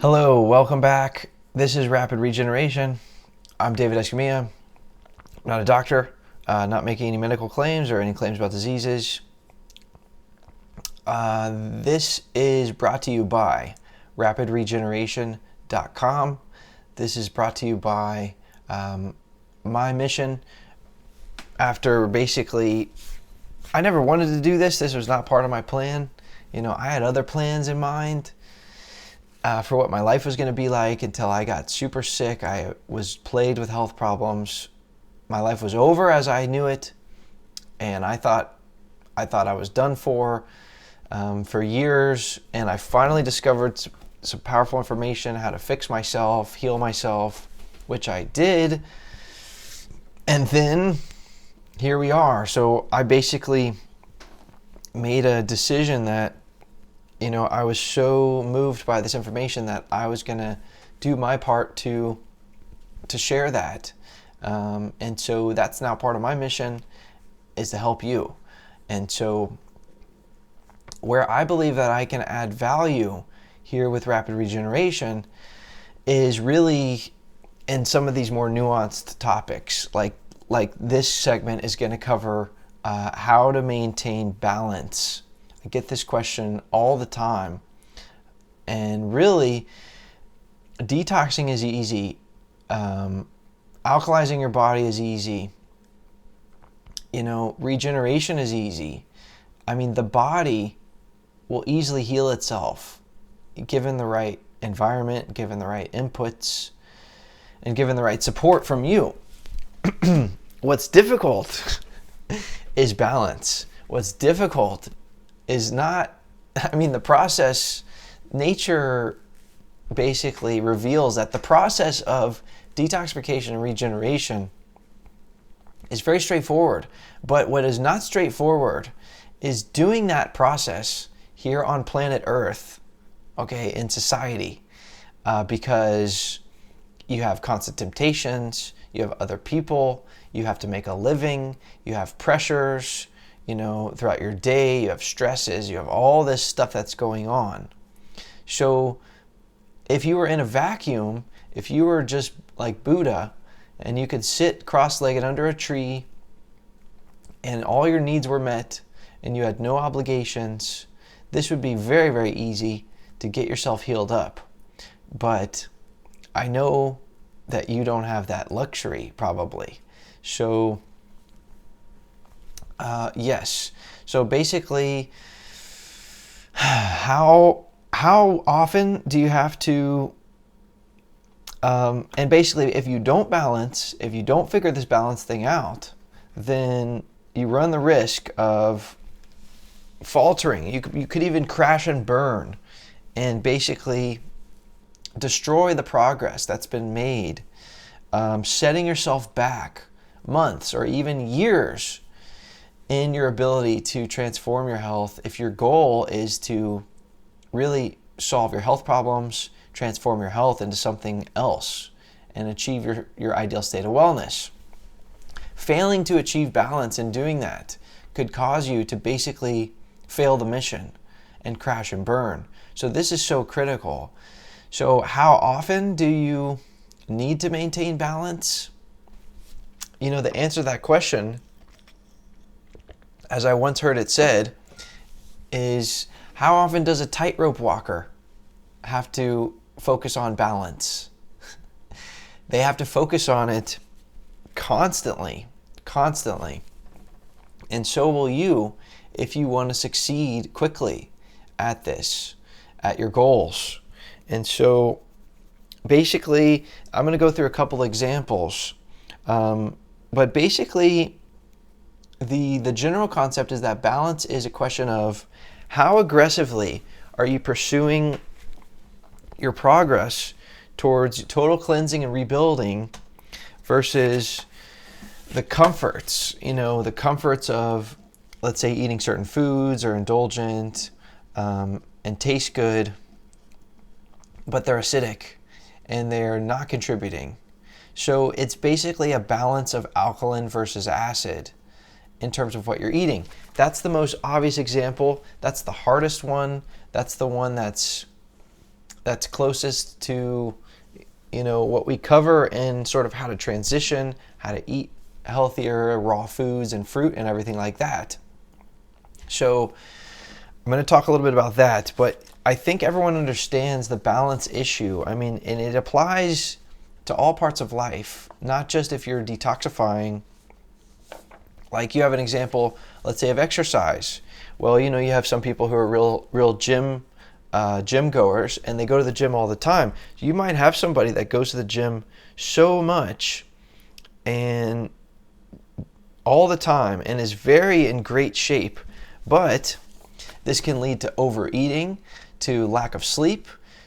Hello, welcome back. This is Rapid Regeneration. I'm David Escamilla. I'm not a doctor, not making any medical claims or any claims about diseases. This is brought to you by rapidregeneration.com. This is brought to you by my mission. After basically, I never wanted to do this. This was not part of my plan. I had other plans in mind. For what my life was going to be like until I got super sick. I was plagued with health problems. My life was over as I knew it, and I thought I was done for years. And I finally discovered some powerful information, how to fix myself, heal myself, which I did. And then here we are. So I basically made a decision that I was so moved by this information that I was going to do my part to share that. And so that's now part of my mission, is to help you. And so where I believe that I can add value here with Rapid Regeneration is really in some of these more nuanced topics. Like this segment is going to cover how to maintain balance. I get this question all the time, and really detoxing is easy. Alkalizing your body is easy. Regeneration is easy. I mean, the body will easily heal itself given the right environment, given the right inputs, and given the right support from you. What's difficult is balance. What's difficult is not, the process. Nature basically reveals that the process of detoxification and regeneration is very straightforward. But what is not straightforward is doing that process here on planet Earth, in society, because you have constant temptations, you have other people, you have to make a living, you have pressures, throughout your day, you have stresses, you have all this stuff that's going on. So if you were in a vacuum, if you were just like Buddha and you could sit cross-legged under a tree and all your needs were met and you had no obligations, this would be very, very easy to get yourself healed up. But I know that you don't have that luxury, probably. So yes. So basically, how often do you have to, and basically if you don't balance, if you don't figure this balance thing out, then you run the risk of faltering. You could even crash and burn and basically destroy the progress that's been made, setting yourself back months or even years in your ability to transform your health if your goal is to really solve your health problems, transform your health into something else, and achieve your ideal state of wellness. Failing to achieve balance in doing that could cause you to basically fail the mission and crash and burn. So this is so critical. So how often do you need to maintain balance? The answer to that question, as I once heard it said, is how often does a tightrope walker have to focus on balance? They have to focus on it constantly. And so will you if you want to succeed quickly at this, at your goals. And so basically, I'm going to go through a couple examples. But basically, the general concept is that balance is a question of how aggressively are you pursuing your progress towards total cleansing and rebuilding versus the comforts, the comforts of, let's say, eating certain foods or indulgent and taste good, but they're acidic and they're not contributing. So it's basically a balance of alkaline versus acid in terms of what you're eating. That's the most obvious example. That's the hardest one. That's the one that's that's closest to, what we cover in sort of how to transition, how to eat healthier raw foods and fruit and everything like that. So I'm going to talk a little bit about that, but I think everyone understands the balance issue. I mean, and it applies to all parts of life, not just if you're detoxifying. Like you have an example, let's say, of exercise. Well, you have some people who are real gym goers, and they go to the gym all the time. You might have somebody that goes to the gym so much and all the time and is very in great shape, but this can lead to overeating, to lack of sleep,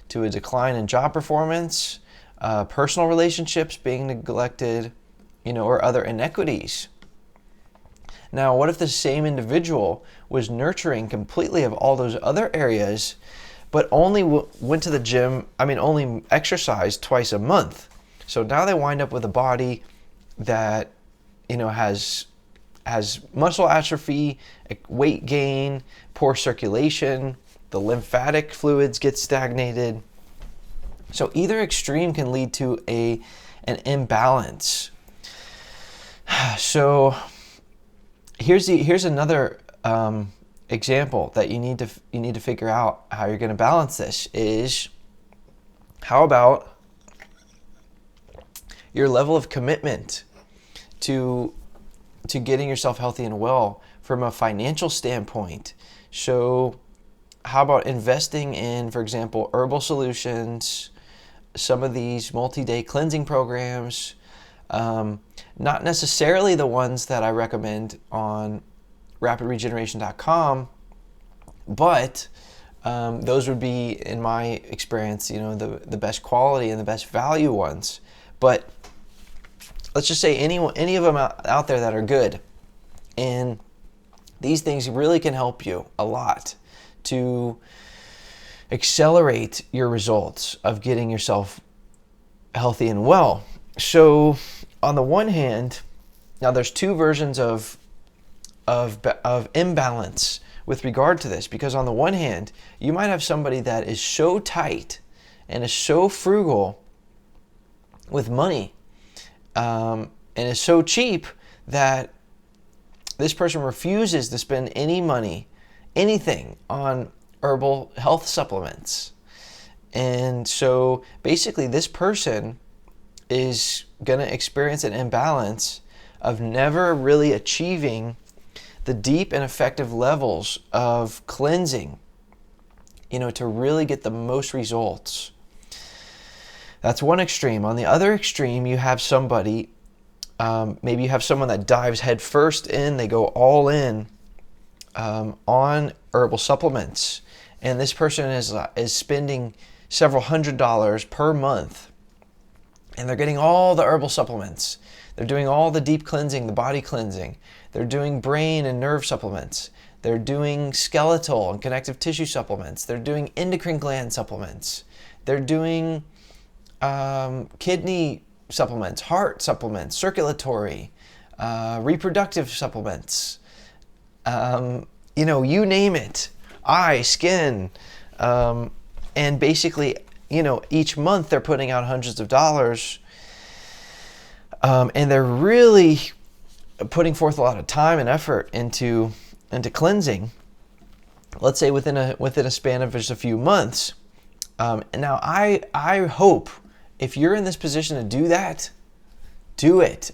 to a decline in job performance, personal relationships being neglected, or other inequities. Now, what if the same individual was nurturing completely of all those other areas, but only went to the gym, only exercised twice a month? So now they wind up with a body that, has muscle atrophy, weight gain, poor circulation, the lymphatic fluids get stagnated. So either extreme can lead to an imbalance. So here's another example that you need to figure out how you're going to balance this is, how about your level of commitment to getting yourself healthy and well from a financial standpoint? So how about investing in, for example, herbal solutions, some of these multi-day cleansing programs, not necessarily the ones that I recommend on rapidregeneration.com, but those would be, in my experience, the best quality and the best value ones. But let's just say any of them out there that are good. And these things really can help you a lot to accelerate your results of getting yourself healthy and well. So on the one hand, now there's two versions of imbalance with regard to this, because on the one hand, you might have somebody that is so tight and is so frugal with money, and is so cheap that this person refuses to spend any money, anything, on herbal health supplements. And so basically this person is going to experience an imbalance of never really achieving the deep and effective levels of cleansing, to really get the most results. That's one extreme. On the other extreme, you have somebody, maybe you have someone that dives head first in, they go all in on herbal supplements. And this person is spending several $100s per month. And they're getting all the herbal supplements. They're doing all the deep cleansing, the body cleansing. They're doing brain and nerve supplements. They're doing skeletal and connective tissue supplements. They're doing endocrine gland supplements. They're doing kidney supplements, heart supplements, circulatory, reproductive supplements, you name it, eye, skin, and basically, each month they're putting out hundreds of dollars, and they're really putting forth a lot of time and effort into cleansing. Let's say within a span of just a few months. Now I hope if you're in this position to do that, do it.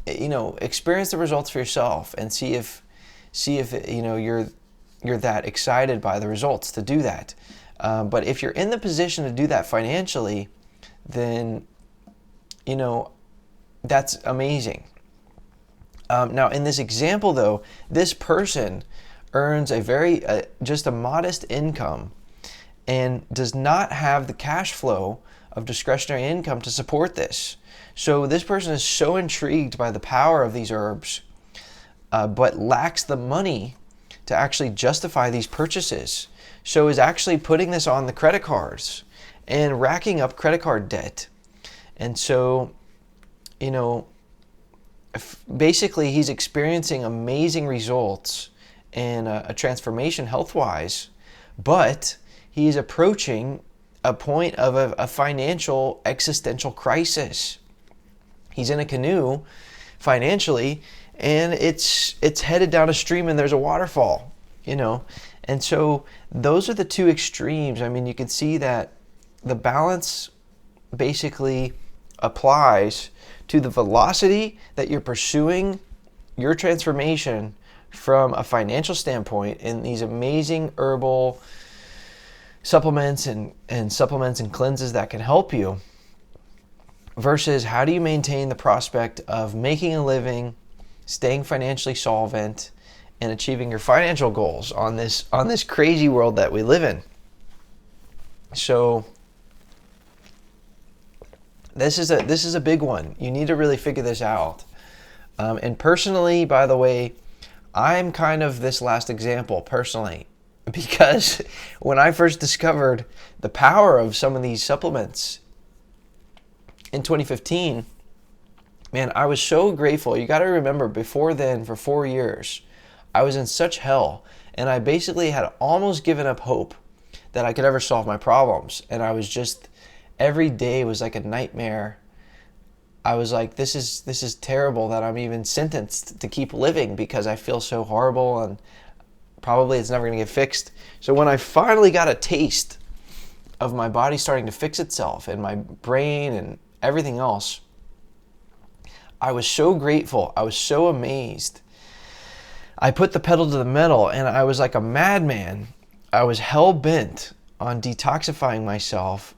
Experience the results for yourself and see if you're that excited by the results to do that. But if you're in the position to do that financially, then that's amazing. Now in this example though, this person earns just a modest income and does not have the cash flow of discretionary income to support this. So this person is so intrigued by the power of these herbs, but lacks the money to actually justify these purchases. So is actually putting this on the credit cards and racking up credit card debt. And so, basically he's experiencing amazing results and a transformation health-wise, but he's approaching a point of a financial existential crisis. He's in a canoe financially, and it's headed down a stream and there's a waterfall, And so those are the two extremes. I mean, you can see that the balance basically applies to the velocity that you're pursuing your transformation from a financial standpoint in these amazing herbal supplements and supplements and cleanses that can help you, versus how do you maintain the prospect of making a living, staying financially solvent, and achieving your financial goals on this crazy world that we live in. So this is a big one. You need to really figure this out. And personally, by the way, I'm kind of this last example personally, because when I first discovered the power of some of these supplements in 2015, man, I was so grateful. You got to remember, before then, for 4 years, I was in such hell, and I basically had almost given up hope that I could ever solve my problems. And I was just, every day was like a nightmare. I was like, this is terrible that I'm even sentenced to keep living, because I feel so horrible and probably it's never going to get fixed. So when I finally got a taste of my body starting to fix itself, and my brain and everything else, I was so grateful. I was so amazed. I put the pedal to the metal, and I was like a madman. I was hell-bent on detoxifying myself,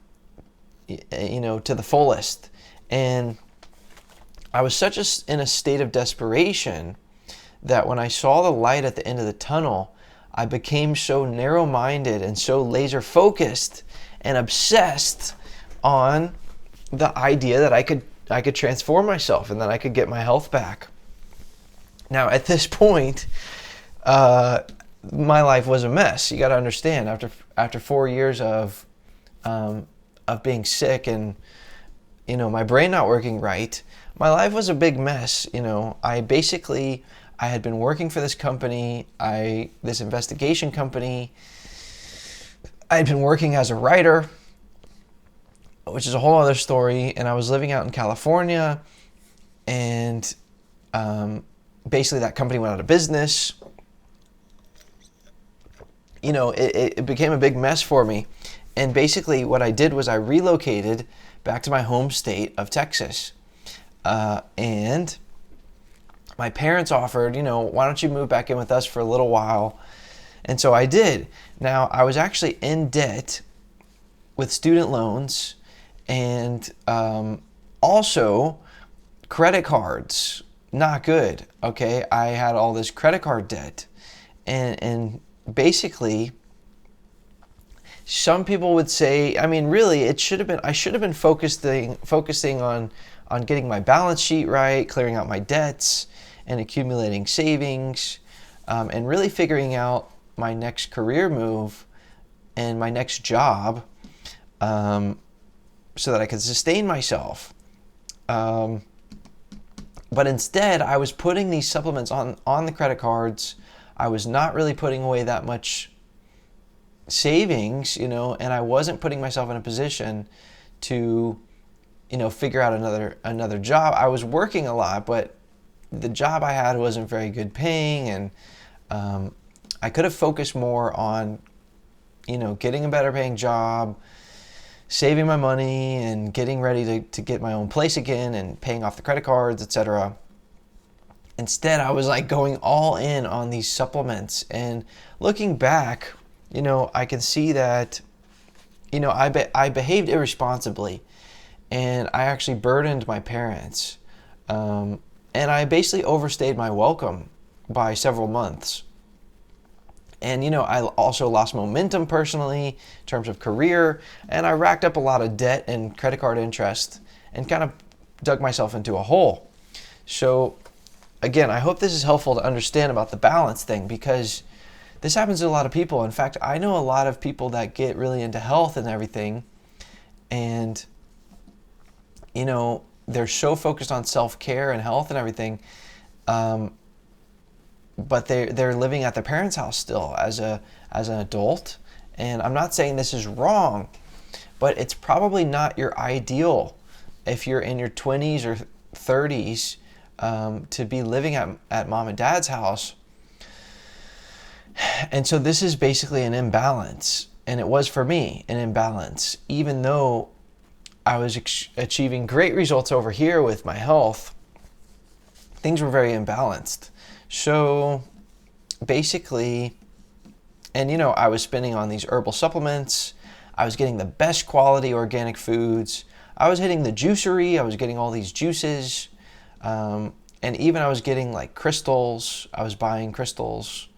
to the fullest. And I was in a state of desperation that when I saw the light at the end of the tunnel, I became so narrow-minded and so laser-focused and obsessed on the idea that I could transform myself and that I could get my health back. Now, at this point, my life was a mess. You got to understand, after 4 years of being sick and my brain not working right, my life was a big mess. I had been working for this company, this investigation company. I had been working as a writer, which is a whole other story, and I was living out in California, and basically that company went out of business. It became a big mess for me. And basically what I did was I relocated back to my home state of Texas. And my parents offered, why don't you move back in with us for a little while? And so I did. Now, I was actually in debt with student loans and also credit cards. Not good, okay? I had all this credit card debt. And basically, some people would say, really, I should have been focusing on getting my balance sheet right, clearing out my debts, and accumulating savings, and really figuring out my next career move and my next job, so that I could sustain myself. But instead, I was putting these supplements on the credit cards. I was not really putting away that much savings, and I wasn't putting myself in a position to, figure out another job. I was working a lot, but the job I had wasn't very good paying, and I could have focused more on, getting a better paying job, saving my money, and getting ready to get my own place again, and paying off the credit cards, etc. Instead, I was like going all in on these supplements, and looking back, I can see that, I behaved irresponsibly, and I actually burdened my parents, and I basically overstayed my welcome by several months. And, I also lost momentum personally in terms of career, and I racked up a lot of debt and credit card interest and kind of dug myself into a hole. So, again, I hope this is helpful to understand about the balance thing, because this happens to a lot of people. In fact, I know a lot of people that get really into health and everything, and, they're so focused on self-care and health and everything, but they're living at their parents' house still as an adult. And I'm not saying this is wrong, but it's probably not your ideal if you're in your 20s or 30s to be living at mom and dad's house. And so this is basically an imbalance. And it was for me an imbalance, even though I was achieving great results over here with my health. Things were very imbalanced. So basically, and I was spending on these herbal supplements. I was getting the best quality organic foods. I was hitting the juicery. I was getting all these juices. And even I was getting like crystals. I was buying crystals.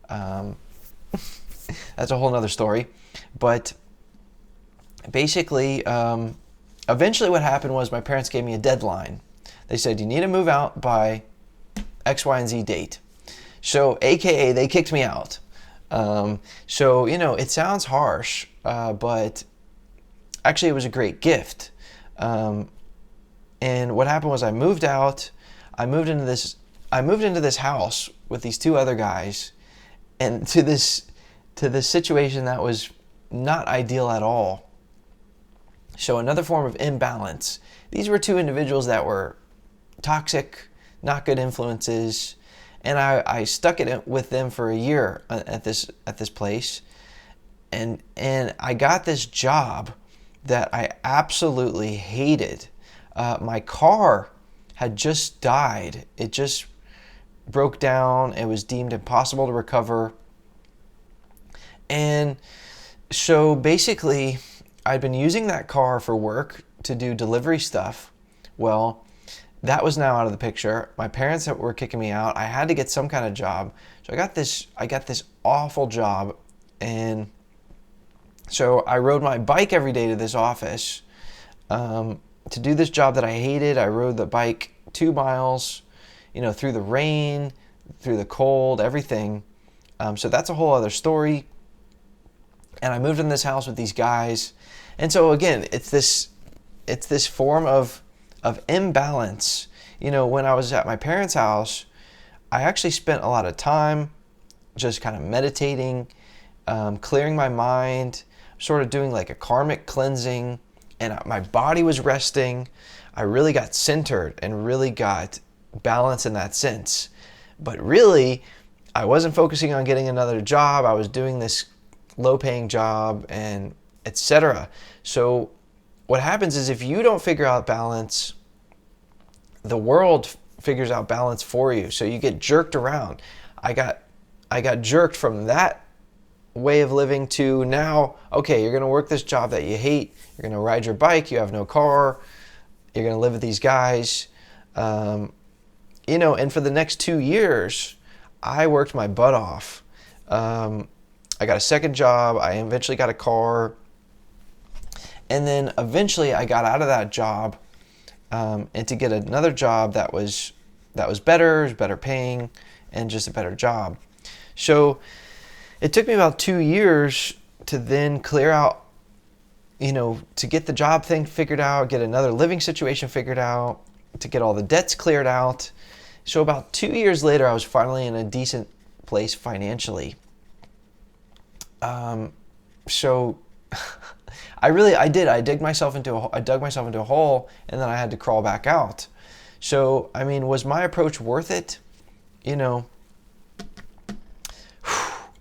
That's a whole nother story. But basically, eventually what happened was my parents gave me a deadline. They said, you need to move out by X, Y, and Z date. So AKA, they kicked me out. So, it sounds harsh, but actually it was a great gift. And what happened was I moved out. I moved into this house with these two other guys, and to this situation that was not ideal at all. So another form of imbalance. These were two individuals that were toxic, not good influences, and I stuck it with them for a year at this place, and I got this job that I absolutely hated. My car had just died. It just broke down. It was deemed impossible to recover. And so basically, I'd been using that car for work to do delivery stuff. Well, that was now out of the picture. My parents were kicking me out. I had to get some kind of job. So I got this awful job. And so I rode my bike every day to this office to do this job that I hated. I rode the bike 2 miles, through the rain, through the cold, everything. So that's a whole other story. And I moved in this house with these guys. And so again, it's this form of imbalance. When I was at my parents' house, I actually spent a lot of time just kind of meditating, clearing my mind, sort of doing like a karmic cleansing, and my body was resting. I really got centered and really got balance in that sense. But really, I wasn't focusing on getting another job. I was doing this low-paying job and etc. So what happens is if you don't figure out balance, the world figures out balance for you. So you get jerked around. I got jerked from that way of living to now, okay, you're going to work this job that you hate. You're going to ride your bike. You have no car. You're going to live with these guys. And for the next 2 years, I worked my butt off. I got a second job. I eventually got a car. And then eventually I got out of that job and to get another job that was better paying, and just a better job. So it took me about 2 years to then clear out, to get the job thing figured out, get another living situation figured out, to get all the debts cleared out. So about 2 years later, I was finally in a decent place financially. So I dug myself into a hole, and then I had to crawl back out. So, was my approach worth it? In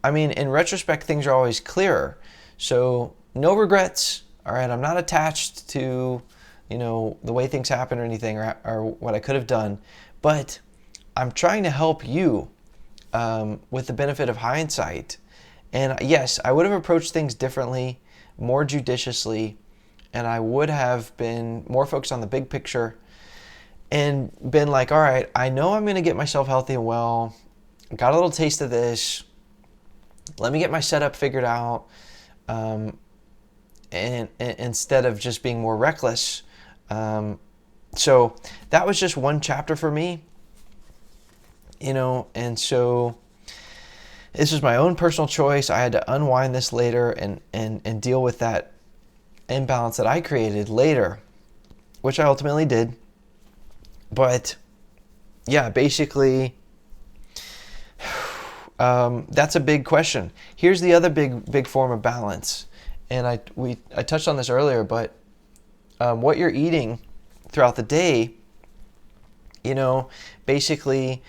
retrospect, things are always clearer. So no regrets. All right. I'm not attached to, the way things happen or anything, or what I could have done, but I'm trying to help you, with the benefit of hindsight. And yes, I would have approached things differently, more judiciously, and I would have been more focused on the big picture and been like, all right, I know I'm going to get myself healthy and well. Got a little taste of this. Let me get my setup figured out. And instead of just being more reckless. So that was just one chapter for me, and so this was my own personal choice. I had to unwind this later and deal with that imbalance that I created later, which I ultimately did. But yeah, basically, that's a big question. Here's the other big form of balance. and I touched on this earlier, but what you're eating throughout the day, basically,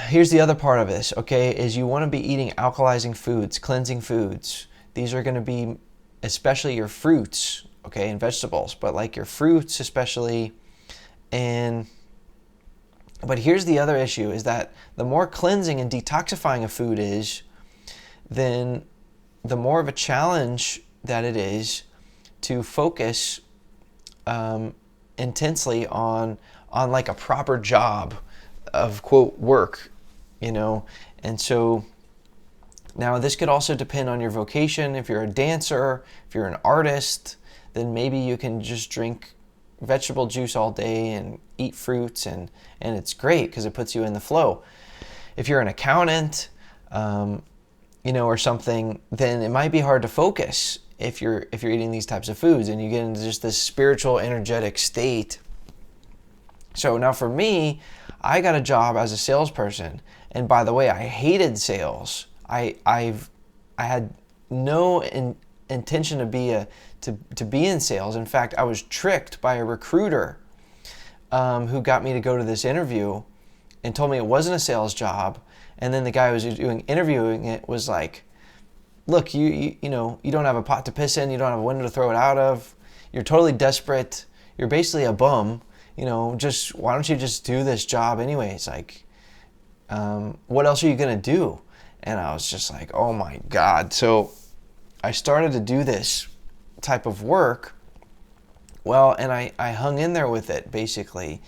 here's the other part of this, okay, is you want to be eating alkalizing foods, cleansing foods. These are going to be especially your fruits, okay, and vegetables, but like your fruits especially. But here's the other issue, is that the more cleansing and detoxifying a food is, then the more of a challenge that it is to focus intensely on like a proper job of, quote, work, and so now this could also depend on your vocation. If you're a dancer, if you're an artist, then maybe you can just drink vegetable juice all day and eat fruits, and it's great because it puts you in the flow. If you're an accountant, or something, then it might be hard to focus if you're eating these types of foods, and you get into just this spiritual, energetic state. So now for me, I got a job as a salesperson, and by the way, I hated sales. I had no intention to be in sales. In fact, I was tricked by a recruiter who got me to go to this interview and told me it wasn't a sales job. And then the guy who was interviewing it was like, look, you don't have a pot to piss in, you don't have a window to throw it out of, you're totally desperate, you're basically a bum, just why don't you just do this job anyways? Like, what else are you gonna do? And I was just like, oh my God. So I started to do this type of work. Well, and I hung in there with it, basically.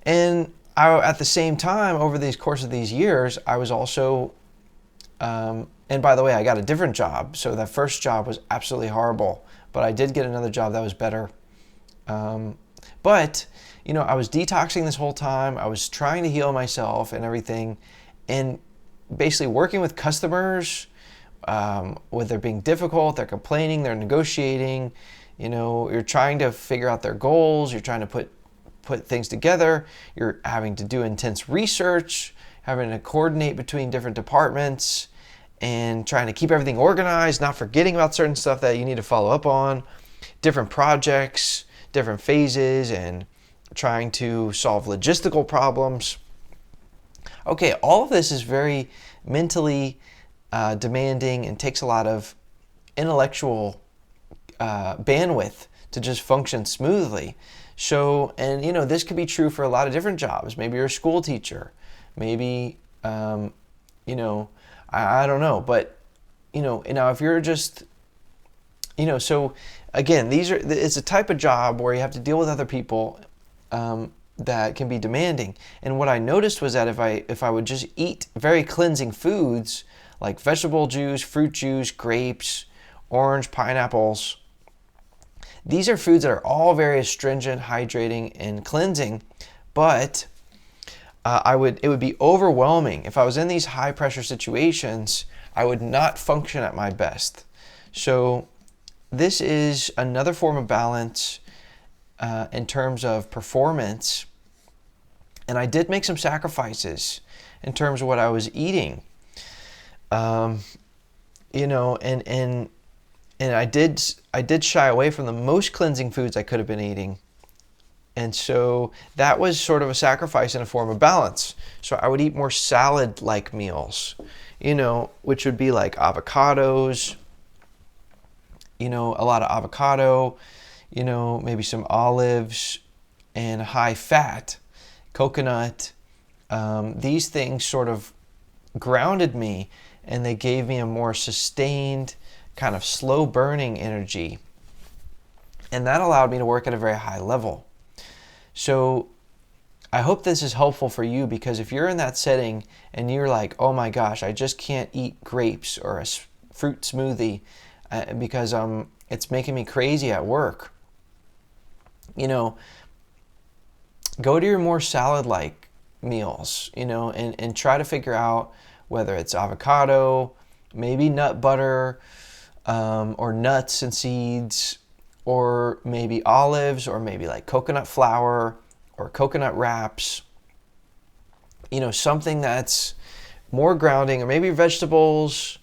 And at the same time, over these course of these years, I was also, and by the way, I got a different job. So that first job was absolutely horrible, but I did get another job that was better. But, I was detoxing this whole time. I was trying to heal myself and everything. And basically working with customers, with they're being difficult, they're complaining, they're negotiating, you're trying to figure out their goals, you're trying to put things together, you're having to do intense research, having to coordinate between different departments, and trying to keep everything organized, not forgetting about certain stuff that you need to follow up on, different projects, different phases, and trying to solve logistical problems. Okay, all of this is very mentally demanding and takes a lot of intellectual bandwidth to just function smoothly. So, and this could be true for a lot of different jobs. Maybe you're a school teacher. Maybe, I don't know. But, now if you're just, so again, it's a type of job where you have to deal with other people that can be demanding. And what I noticed was that if I would just eat very cleansing foods like vegetable juice, fruit juice, grapes, orange, pineapples, these are foods that are all very astringent, hydrating, and cleansing, but it would be overwhelming. If I was in these high pressure situations, I would not function at my best. So this is another form of balance in terms of performance. And I did make some sacrifices in terms of what I was eating. And I did shy away from the most cleansing foods I could have been eating. And so that was sort of a sacrifice in a form of balance. So I would eat more salad-like meals, which would be like avocados, a lot of avocado, maybe some olives, and high fat, coconut. These things sort of grounded me, and they gave me a more sustained, kind of slow burning energy. And that allowed me to work at a very high level. So I hope this is helpful for you, because if you're in that setting and you're like, oh my gosh, I just can't eat grapes or a fruit smoothie because it's making me crazy at work, go to your more salad-like meals, and try to figure out whether it's avocado, maybe nut butter, or nuts and seeds, or maybe olives, or maybe like coconut flour or coconut wraps, something that's more grounding, or maybe vegetables,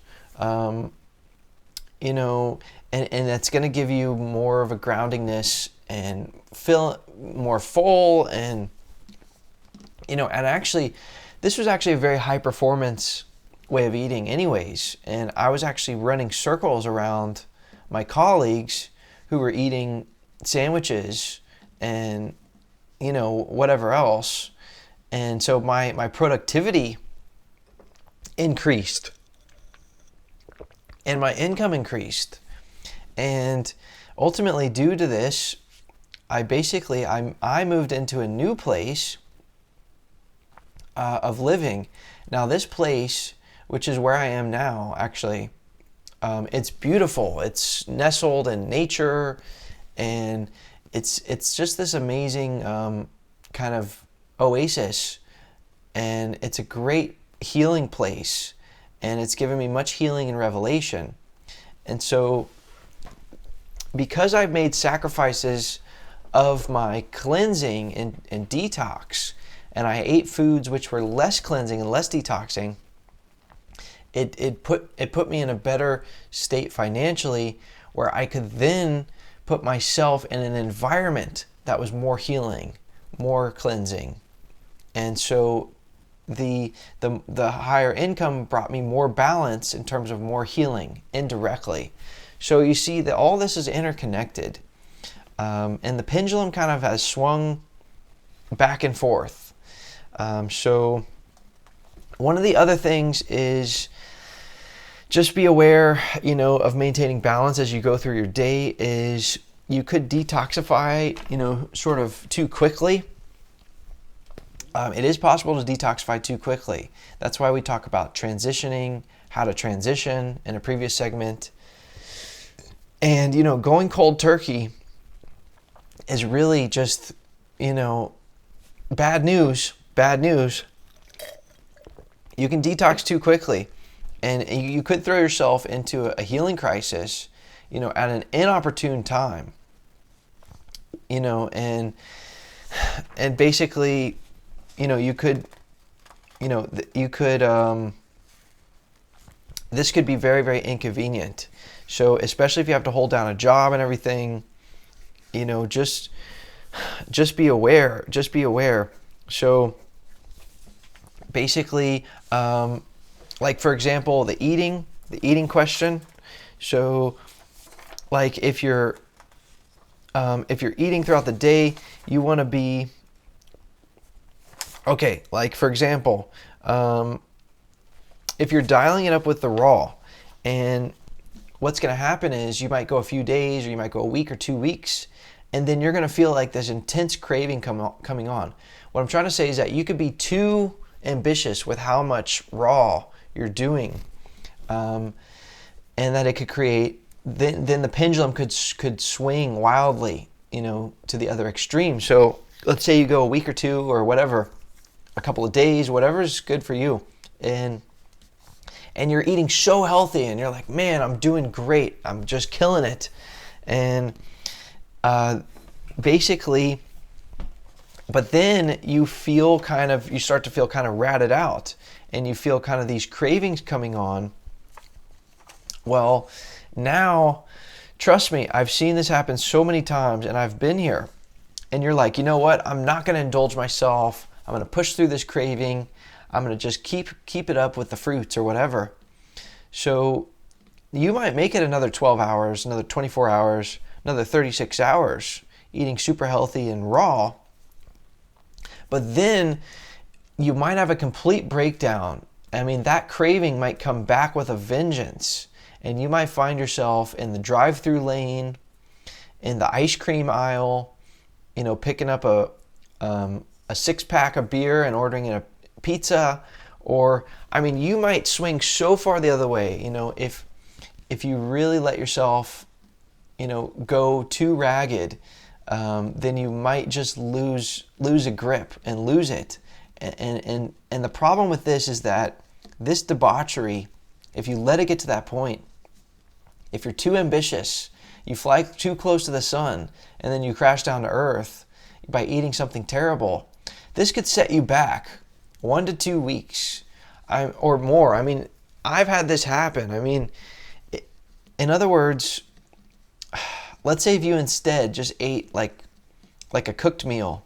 and that's going to give you more of a groundingness and feel more full. And and actually, this was actually a very high performance way of eating anyways. And I was actually running circles around my colleagues who were eating sandwiches and whatever else. And so my productivity increased and my income increased. And ultimately, due to this, I moved into a new place of living. Now this place, which is where I am now, actually, it's beautiful. It's nestled in nature, and it's just this amazing kind of oasis, and it's a great healing place, and it's given me much healing and revelation. And so, because I've made sacrifices of my cleansing and detox, and I ate foods which were less cleansing and less detoxing, it put me in a better state financially, where I could then put myself in an environment that was more healing, more cleansing. And so the higher income brought me more balance in terms of more healing indirectly. So you see that all this is interconnected, and the pendulum kind of has swung back and forth. So one of the other things is just be aware, of maintaining balance as you go through your day. Is you could detoxify, sort of too quickly. It is possible to detoxify too quickly. That's why we talk about transitioning, how to transition in a previous segment. And, going cold turkey is really just, bad news. You can detox too quickly, and you could throw yourself into a healing crisis, at an inopportune time, and basically, this could be very, very inconvenient. So especially if you have to hold down a job and everything, just be aware. So basically, like for example, the eating question. So like if you're eating throughout the day, you want to be okay. Like for example, if you're dialing it up with the raw, and what's going to happen is you might go a few days, or you might go a week or 2 weeks, and then you're going to feel like this intense craving coming on. What I'm trying to say is that you could be too ambitious with how much raw you're doing, and that it could create, then the pendulum could swing wildly, to the other extreme. So let's say you go a week or 2 or whatever, a couple of days, whatever is good for you, and you're eating so healthy, and you're like, man, I'm doing great, I'm just killing it, and basically, but then you start to feel kind of ratted out, and you feel kind of these cravings coming on. Well, now, trust me, I've seen this happen so many times, and I've been here, and you're like, you know what, I'm not going to indulge myself, I'm going to push through this craving, I'm going to just keep it up with the fruits or whatever. So you might make it another 12 hours, another 24 hours, another 36 hours eating super healthy and raw. But then you might have a complete breakdown. I mean, that craving might come back with a vengeance, and you might find yourself in the drive-through lane, in the ice cream aisle, picking up a 6-pack of beer and ordering a pizza. Or, I mean, you might swing so far the other way, if you really let yourself, go too ragged, then you might just lose a grip and lose it. And the problem with this is that this debauchery, if you let it get to that point, if you're too ambitious, you fly too close to the sun, and then you crash down to earth by eating something terrible, this could set you back 1 to 2 weeks or more. I mean, I've had this happen. I mean, in other words, let's say if you instead just ate like a cooked meal,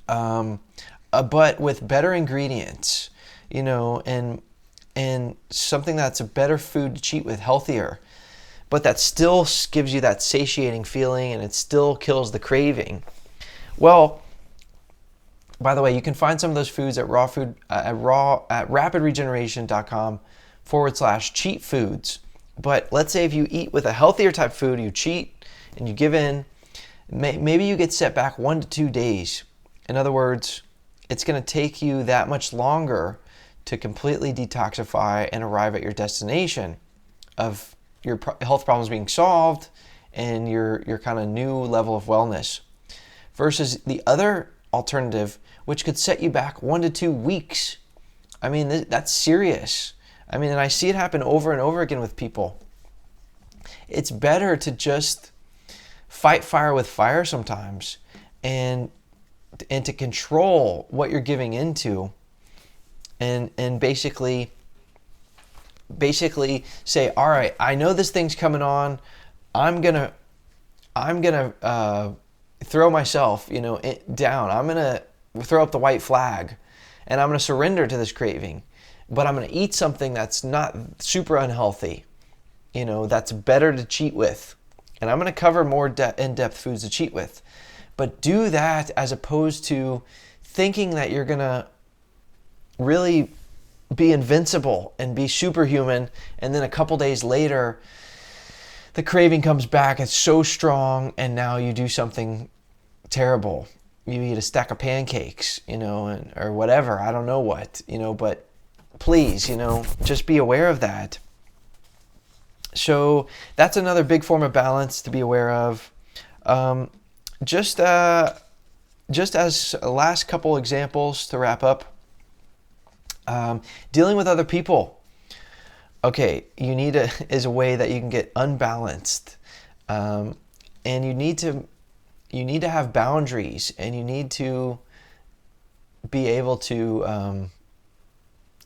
but with better ingredients, and something that's a better food to cheat with, healthier, but that still gives you that satiating feeling and it still kills the craving. Well, by the way, you can find some of those foods at rapidregeneration.com/cheat foods. But let's say if you eat with a healthier type food, you cheat and you give in, maybe you get set back 1 to 2 days. In other words, it's going to take you that much longer to completely detoxify and arrive at your destination of your health problems being solved and your kind of new level of wellness, versus the other alternative, which could set you back 1 to 2 weeks. I mean, that's serious. I mean, and I see it happen over and over again with people. It's better to just fight fire with fire sometimes, and to control what you're giving into, and basically say, all right, I know this thing's coming on. I'm gonna throw myself, down. I'm gonna throw up the white flag, and I'm gonna surrender to this craving. But I'm gonna eat something that's not super unhealthy, that's better to cheat with, and I'm gonna cover more in-depth foods to cheat with. But do that as opposed to thinking that you're gonna really be invincible and be superhuman, and then a couple days later the craving comes back, it's so strong, and now you do something terrible. You eat a stack of pancakes, or whatever, I don't know what, but please, just be aware of that. So that's another big form of balance to be aware of. Just as last couple examples to wrap up, dealing with other people. Okay, is a way that you can get unbalanced, and you need to have boundaries, and you need to be able to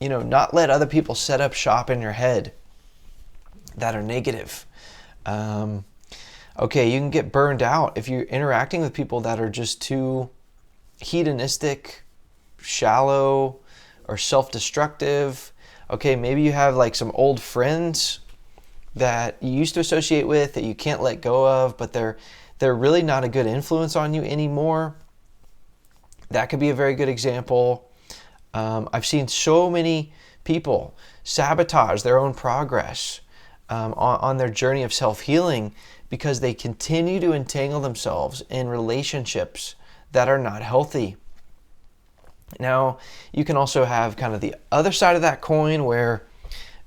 not let other people set up shop in your head that are negative. Okay, you can get burned out if you're interacting with people that are just too hedonistic, shallow, or self-destructive. Okay, maybe you have like some old friends that you used to associate with that you can't let go of, but they're really not a good influence on you anymore. That could be a very good example. I've seen so many people sabotage their own progress on their journey of self-healing because they continue to entangle themselves in relationships that are not healthy. Now, you can also have kind of the other side of that coin where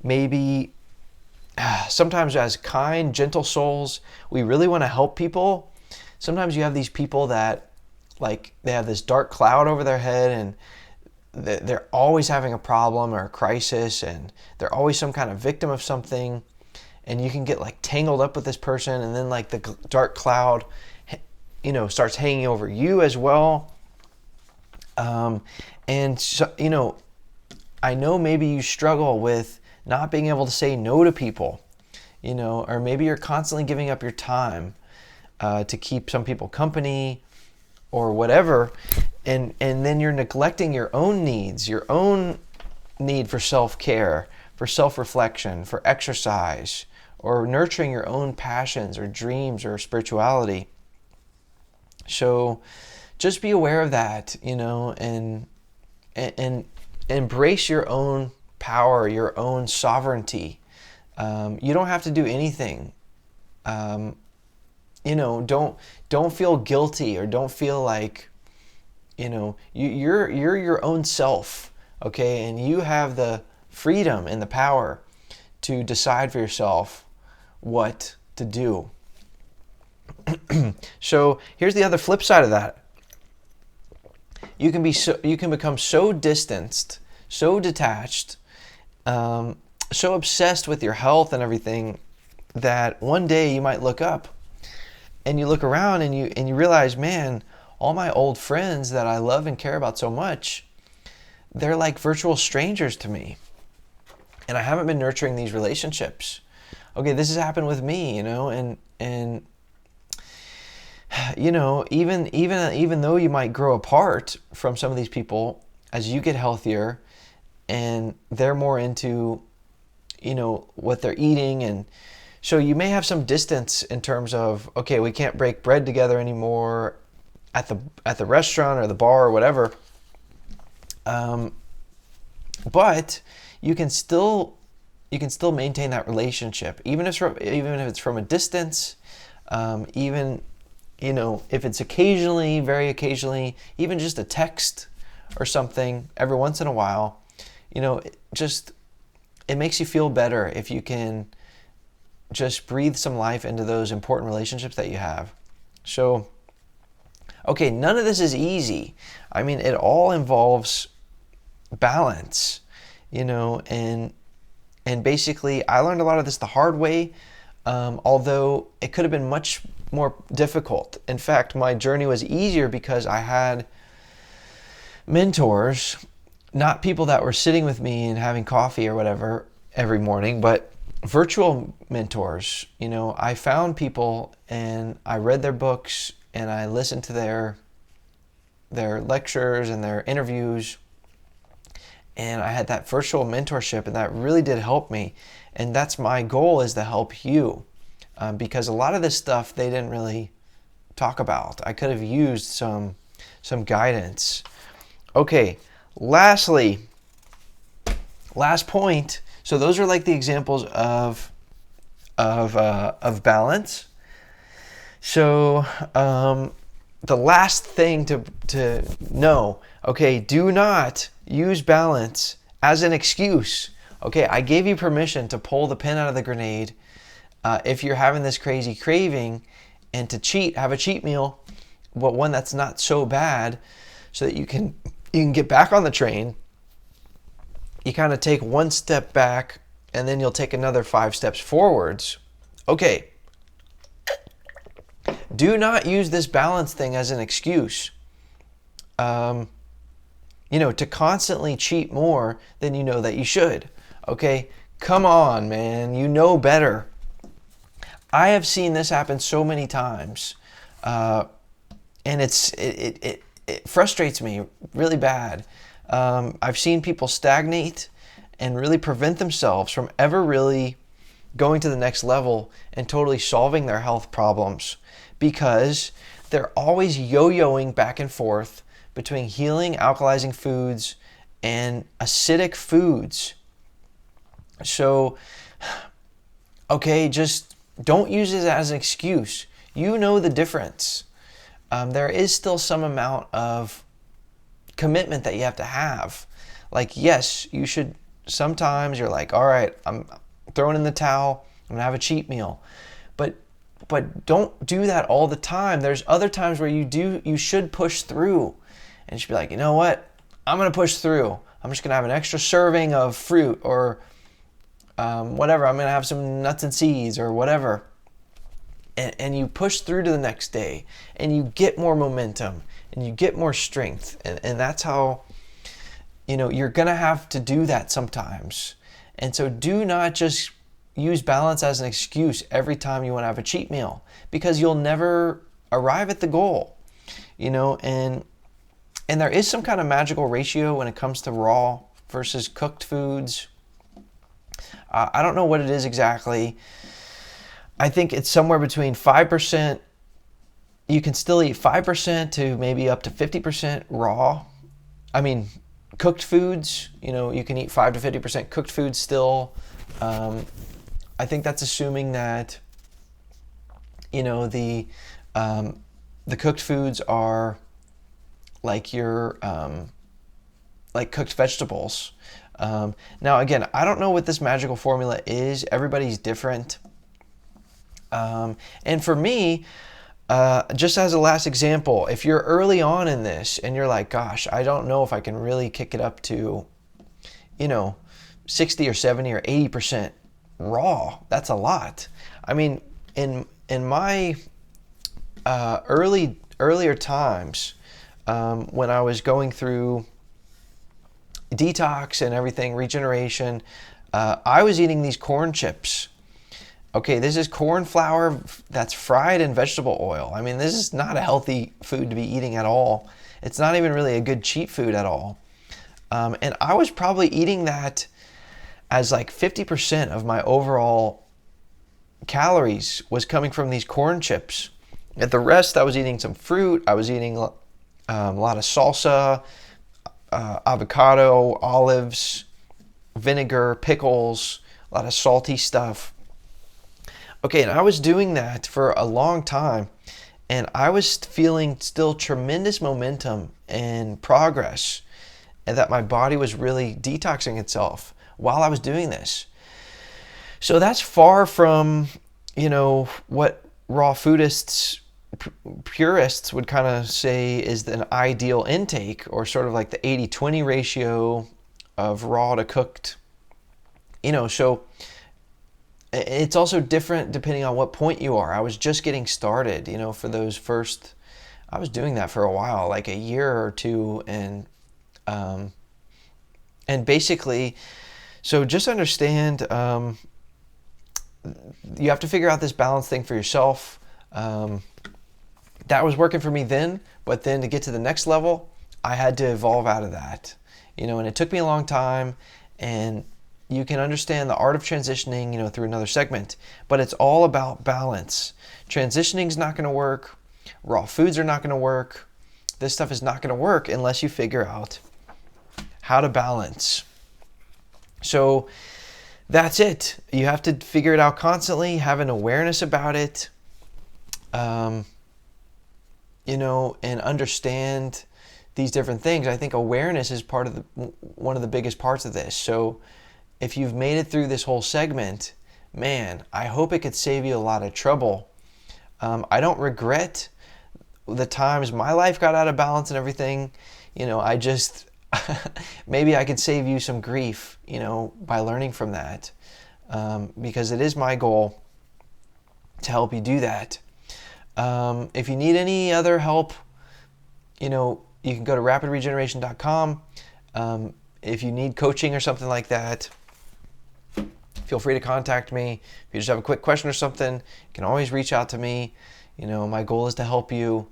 maybe sometimes as kind, gentle souls, we really want to help people. Sometimes you have these people that like they have this dark cloud over their head, and they're always having a problem or a crisis, and they're always some kind of victim of something, and you can get like tangled up with this person, and then like the dark cloud starts hanging over you as well. And so, I know maybe you struggle with not being able to say no to people, or maybe you're constantly giving up your time to keep some people company or whatever, and then you're neglecting your own needs, your own need for self-care, for self-reflection, for exercise, or nurturing your own passions or dreams or spirituality. So just be aware of that, and embrace your own power, your own sovereignty. You don't have to do anything. Don't feel guilty, or don't feel like, you're your own self, okay? And you have the freedom and the power to decide for yourself what to do. So here's the other flip side of that. You can become so distanced, so detached, so obsessed with your health and everything, that one day you might look up and you look around and you realize, man, all my old friends that I love and care about so much, they're like virtual strangers to me, and I haven't been nurturing these relationships. okay, this has happened with me, and even though you might grow apart from some of these people as you get healthier and they're more into, what they're eating, and so you may have some distance in terms of, okay, we can't break bread together anymore at the restaurant or the bar or whatever. But you can still maintain that relationship, even if it's from a distance, even if it's occasionally, very occasionally, even just a text or something every once in a while. It makes you feel better if you can just breathe some life into those important relationships that you have. So, okay, none of this is easy. I mean, it all involves balance, and basically I learned a lot of this the hard way, although it could have been much more difficult. In fact, my journey was easier because I had mentors, not people that were sitting with me and having coffee or whatever every morning, but virtual mentors. I found people and I read their books and I listened to their lectures and their interviews, and I had that virtual mentorship, and that really did help me. And that's my goal, is to help you, because a lot of this stuff they didn't really talk about. I could have used some guidance. Okay, last point. So those are like the examples of balance. So the last thing to know, okay, do not use balance as an excuse. Okay, I gave you permission to pull the pin out of the grenade if you're having this crazy craving, and to have a cheat meal, but one that's not so bad, so that you can get back on the train. You kind of take one step back, and then you'll take another 5 steps forwards. Okay, do not use this balance thing as an excuse. To constantly cheat more than you know that you should. Okay, come on, man, you know better. I have seen this happen so many times, and it frustrates me really bad. I've seen people stagnate and really prevent themselves from ever really going to the next level and totally solving their health problems, because they're always yo-yoing back and forth between healing, alkalizing foods and acidic foods. So, okay, just don't use it as an excuse. You know the difference. There is still some amount of commitment that you have to have. Like, yes, you should, sometimes you're like, all right, I'm throwing in the towel, I'm gonna have a cheat meal. But don't do that all the time. There's other times where you should push through. And you should be like, you know what? I'm going to push through. I'm just going to have an extra serving of fruit or whatever. I'm going to have some nuts and seeds or whatever. And you push through to the next day, and you get more momentum and you get more strength. And that's how, you're going to have to do that sometimes. And so do not just use balance as an excuse every time you want to have a cheat meal, because you'll never arrive at the goal, and there is some kind of magical ratio when it comes to raw versus cooked foods. I don't know what it is exactly. I think it's somewhere between 5%. You can still eat 5% to maybe up to 50% raw. I mean, cooked foods, you can eat 5 to 50% cooked foods still. I think that's assuming that, the cooked foods are like your like cooked vegetables. Now again, I don't know what this magical formula is. Everybody's different. And for me, just as a last example, if you're early on in this and you're like, gosh, I don't know if I can really kick it up to, 60 or 70 or 80% raw. That's a lot. I mean, in my earlier times, when I was going through detox and everything, regeneration, I was eating these corn chips. Okay, this is corn flour that's fried in vegetable oil. I mean, this is not a healthy food to be eating at all. It's not even really a good cheat food at all. And I was probably eating that as like 50% of my overall calories was coming from these corn chips. At the rest, I was eating some fruit. I was eating a lot of salsa, avocado, olives, vinegar, pickles, a lot of salty stuff. Okay, and I was doing that for a long time, and I was feeling still tremendous momentum and progress, and that my body was really detoxing itself while I was doing this. So that's far from, what raw foodists, purists would kind of say is an ideal intake, or sort of like the 80-20 ratio of raw to cooked. So it's also different depending on what point you are. I was just getting started, for those first, I was doing that for a while, like a year or two. And basically, so just understand, you have to figure out this balance thing for yourself. That was working for me then, but then to get to the next level, I had to evolve out of that, and it took me a long time. And you can understand the art of transitioning, through another segment, but it's all about balance. Transitioning is not going to work. Raw foods are not going to work. This stuff is not going to work unless you figure out how to balance. So that's it. You have to figure it out constantly, have an awareness about it, and understand these different things. I think awareness is one of the biggest parts of this. So if you've made it through this whole segment, man, I hope it could save you a lot of trouble. I don't regret the times my life got out of balance and everything. I just, maybe I could save you some grief, by learning from that. Because it is my goal to help you do that. If you need any other help, you can go to rapidregeneration.com. If you need coaching or something like that, feel free to contact me. If you just have a quick question or something, you can always reach out to me. My goal is to help you,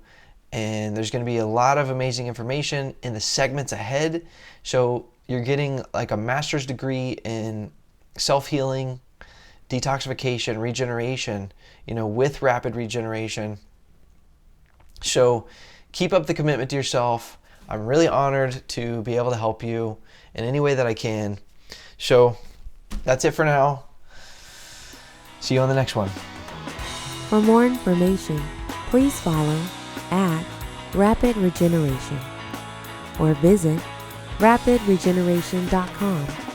and there's going to be a lot of amazing information in the segments ahead. So you're getting like a master's degree in self-healing, detoxification, regeneration, with Rapid Regeneration. So keep up the commitment to yourself. I'm really honored to be able to help you in any way that I can. So that's it for now. See you on the next one. For more information, please follow at Rapid Regeneration or visit rapidregeneration.com.